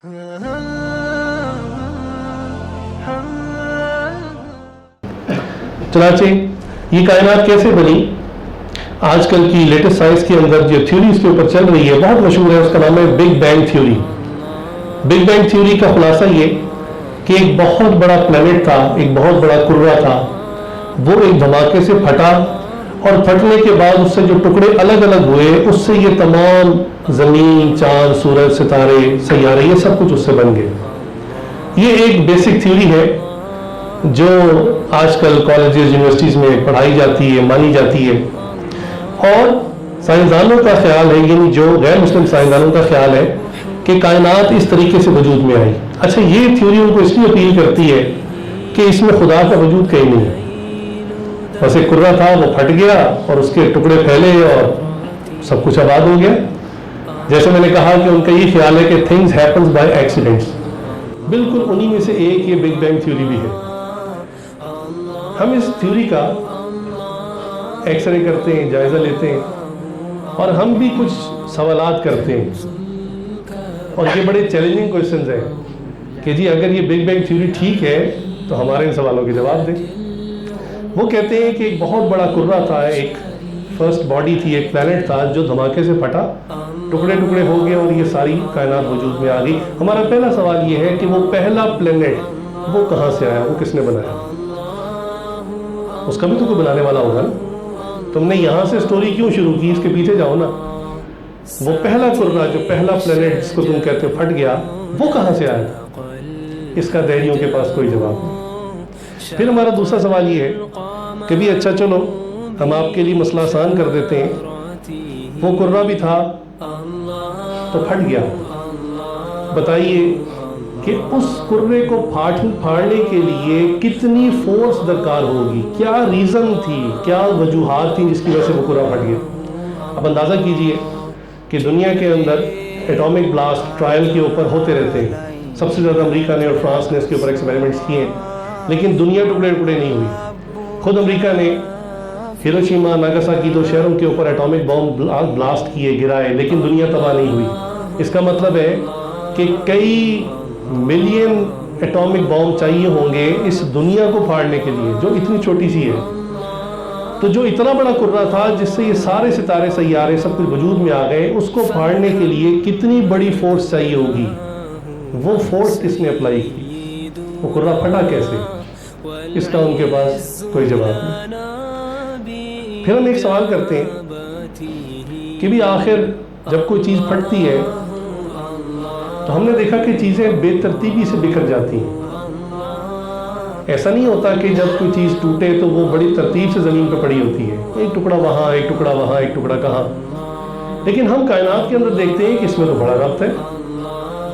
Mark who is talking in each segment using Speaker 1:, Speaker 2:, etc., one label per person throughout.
Speaker 1: चनाचे ये कायनात कैसे बनी, आजकल की लेटेस्ट साइंस के अंदर जो थ्योरी इसके ऊपर चल रही है बहुत मशहूर है, उसका नाम है big bang theory. Big bang theory का खुलासा ये कि एक बहुत बड़ा प्लेनेट था, एक बहुत बड़ा कुर्रा था, वो एक धमाके से फटा और फटने के बाद उससे जो टुकड़े अलग अलग हुए उससे ये तमाम ज़मीन, चांद, सूरज, सितारे, सैयारे, ये सब कुछ उससे बन गए। ये एक बेसिक थ्योरी है जो आजकल कॉलेजेस, यूनिवर्सिटीज़ में पढ़ाई जाती है, मानी जाती है, और साइंसदानों का ख्याल है, यानी जो गैर मुस्लिम साइंसदानों का ख्याल है कि कायनात इस तरीके से वजूद में आई। अच्छा, ये थ्योरी उनको इसलिए अपील करती है कि इसमें खुदा का वजूद कहीं नहीं है। बस एक कुर्रा था, वो फट गया और उसके टुकड़े फैले और सब कुछ आबाद हो गया। जैसे मैंने कहा कि उनका ये ख्याल है कि थिंग्स हैपन्स बाय एक्सीडेंट्स, बिल्कुल उन्हीं में से एक ये बिग बैंग थ्योरी भी है। हम इस थ्योरी का एक्सरे करते हैं, जायज़ा लेते हैं, और हम भी कुछ सवालात करते हैं, और ये बड़े चैलेंजिंग क्वेश्चंस हैं कि जी अगर ये बिग बैंग थ्योरी ठीक है तो हमारे इन सवालों के जवाब दें। वो कहते हैं कि एक बहुत बड़ा कुर्रा था, एक फर्स्ट बॉडी थी, एक प्लैनेट था जो धमाके से फटा, टुकड़े टुकड़े हो गए और ये सारी कायनात वजूद में आ गई। हमारा पहला सवाल ये है कि वो पहला प्लैनेट वो कहाँ से आया, वो किसने बनाया? उसका भी तो कोई बनाने वाला होगा ना। तुमने यहाँ से स्टोरी क्यों शुरू की, इसके पीछे जाओ ना। वो पहला कुर्रा, जो पहला प्लैनेट जिसको तुम कहते हो फट गया, वो कहाँ से आया था? इसका दहरियों के पास कोई जवाब नहीं। फिर हमारा दूसरा सवाल ये है कि भी अच्छा चलो हम आपके लिए मसला आसान कर देते हैं, वो कुर्रा भी था तो फट गया, बताइए कि उस कुर्रे को फाड़ने के लिए कितनी फोर्स दरकार होगी, क्या रीज़न थी, क्या वजूहात थी जिसकी वजह से वो कुर्रा फट गया। अब अंदाज़ा कीजिए कि दुनिया के अंदर एटॉमिक ब्लास्ट ट्रायल के ऊपर होते रहते हैं, सबसे ज़्यादा अमेरिका ने और फ्रांस ने इसके ऊपर एक्सपेरिमेंट्स किए हैं, लेकिन दुनिया टुकड़े टुकड़े नहीं हुई। खुद अमेरिका ने हिरोशिमा, नागासाकी, दो शहरों के ऊपर एटॉमिक बॉम्ब ब्लास्ट किए, गिराए, लेकिन दुनिया तबाह नहीं हुई। इसका मतलब है कि कई मिलियन एटॉमिक बॉम्ब चाहिए होंगे इस दुनिया को फाड़ने के लिए, जो इतनी छोटी सी है। तो जो इतना बड़ा कुर्रा था जिससे ये सारे सितारे, सैयारे, सब कुछ वजूद में आ गए, उसको फाड़ने के लिए कितनी बड़ी फोर्स चाहिए होगी, वो फोर्स किसने अप्लाई की, वो कुर्रा फटा कैसे, इसका उनके पास कोई जवाब नहीं। फिर हम एक सवाल करते हैं कि भी आखिर जब कोई चीज़ फटती है तो हमने देखा कि चीज़ें बेतरतीबी से बिखर जाती हैं। ऐसा नहीं होता कि जब कोई चीज़ टूटे तो वो बड़ी तरतीब से ज़मीन पर पड़ी होती है, एक टुकड़ा वहाँ, एक टुकड़ा वहाँ, एक टुकड़ा कहाँ। लेकिन हम कायनात के अंदर देखते हैं कि इसमें तो बड़ा रब्त है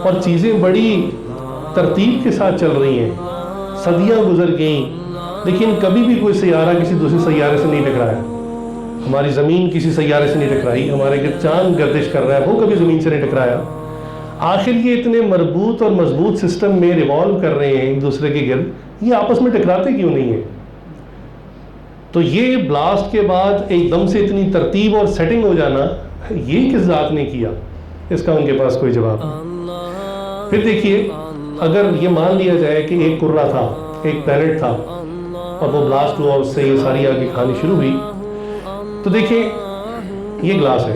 Speaker 1: और चीज़ें बड़ी तरतीब के साथ चल रही हैं। सदियाँ गुजर गईं, लेकिन कभी भी कोई सैयारा किसी दूसरे सैयारे से नहीं टकराया। हमारी ज़मीन किसी सैयारे से नहीं टकराई, हमारे चांद गर्दिश कर रहा है, वो कभी ज़मीन से नहीं टकराया। आखिर ये इतने मजबूत और मजबूत सिस्टम में रिवॉल्व कर रहे हैं एक दूसरे के गिर्द, ये आपस में टकराते क्यों नहीं है? तो ये ब्लास्ट के बाद एकदम से इतनी तरतीब और सेटिंग हो जाना, ये किस ज़ात ने किया, इसका उनके पास कोई जवाब नहीं। फिर देखिए, अगर ये मान लिया जाए कि एक कुर्रा था, एक प्लैनेट था, और वो ब्लास्ट हुआ, उससे ये सारी आगे कहानी शुरू हुई, तो देखिए ये ग्लास है,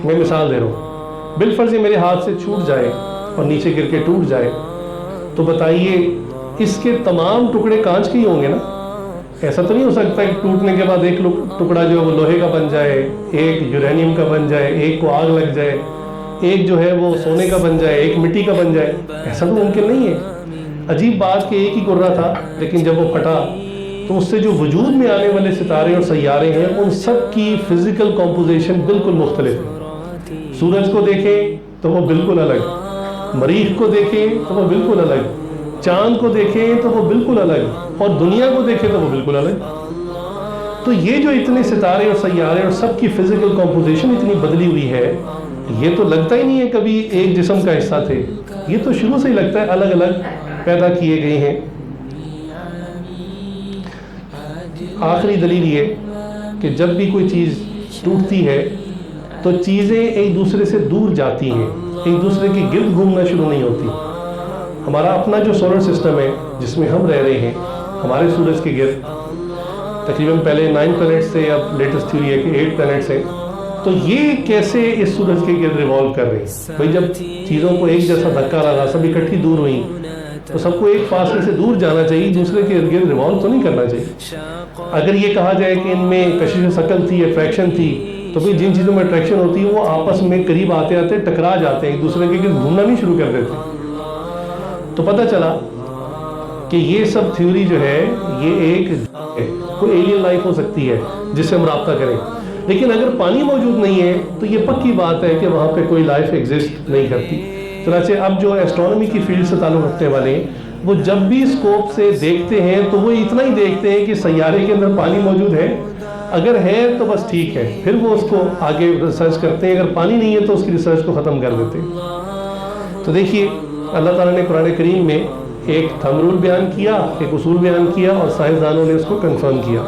Speaker 1: मैं मिसाल दे रहा हूँ, बिलफर्ज ये मेरे हाथ से छूट जाए और नीचे गिर के टूट जाए, तो बताइए इसके तमाम टुकड़े कांच के ही होंगे ना। ऐसा तो नहीं हो सकता कि टूटने के बाद एक टुकड़ा जो है वो लोहे का बन जाए, एक यूरेनियम का बन जाए, एक को आग लग जाए, एक जो है वो सोने का बन जाए, एक मिट्टी का बन जाए। ऐसा तो मुमकिन नहीं है। अजीब बात कि एक ही कुर्रा था, लेकिन जब वो फटा तो उससे जो वजूद में आने वाले सितारे और सैयारे हैं, उन सब की फिजिकल कॉम्पोजिशन बिल्कुल मुख्तलिफ है। सूरज को देखें तो वो बिल्कुल अलग, मरीख को देखें तो वो बिल्कुल अलग, चांद को देखें तो वो बिल्कुल अलग, और दुनिया को देखें तो वो बिल्कुल अलग। तो ये जो इतने सितारे और सैयारे और सब की फिजिकल कॉम्पोजिशन इतनी बदली हुई है, ये तो लगता ही नहीं है कभी एक जिस्म का हिस्सा थे। ये तो शुरू से ही लगता है अलग अलग पैदा किए गए हैं। आखिरी दलील ये कि जब भी कोई चीज़ टूटती है तो चीज़ें एक दूसरे से दूर जाती हैं। ایک دوسرے کے گرد گھومنا شروع نہیں ہوتی. ہمارا اپنا جو سولر سسٹم ہے جس میں ہم رہ رہے ہیں، ہمارے سورج کے گرد تقریباً پہلے 9 پلینٹس تھے، اب لیٹسٹ تھیوری ہے کہ 8 پلینٹس ہیں. تو یہ کیسے اس سورج کے گرد ریوالو کر رہے ہیں؟ بھائی جب چیزوں کو ایک جیسا دھکا لگا، سب اکٹھی دور ہوئی، تو سب کو ایک فاصلے سے دور جانا چاہیے، دوسرے کے ارد گرد ریوالو تو نہیں کرنا چاہیے. اگر یہ کہا جائے کہ ان میں کشش ثقل تھی، اٹریکشن تھی، تو بھی جن چیزوں میں اٹریکشن ہوتی ہے وہ آپس میں قریب آتے آتے ٹکرا جاتے ہیں، ایک دوسرے کے گرد گھومنا نہیں شروع کر دیتے. تو پتہ چلا کہ یہ سب تھیوری جو ہے یہ ایک کوئی ایلین لائف ہو سکتی ہے جس سے ہم رابطہ کریں. لیکن اگر پانی موجود نہیں ہے تو یہ پکی بات ہے کہ وہاں پہ کوئی لائف ایگزسٹ نہیں کرتی. چنانچہ اب جو ایسٹرونومی کی فیلڈ سے تعلق رکھنے والے ہیں وہ جب بھی اسکوپ سے دیکھتے ہیں تو وہ اتنا ہی دیکھتے ہیں کہ سیارے کے اندر پانی موجود ہے، اگر ہے تو بس ٹھیک ہے، پھر وہ اس کو آگے ریسرچ کرتے ہیں، اگر پانی نہیں ہے تو اس کی ریسرچ کو ختم کر دیتے ہیں. تو دیکھیے اللہ تعالیٰ نے قرآن کریم میں ایک تھم رول بیان کیا، ایک اصول بیان کیا، اور سائنسدانوں نے اس کو کنفرم کیا.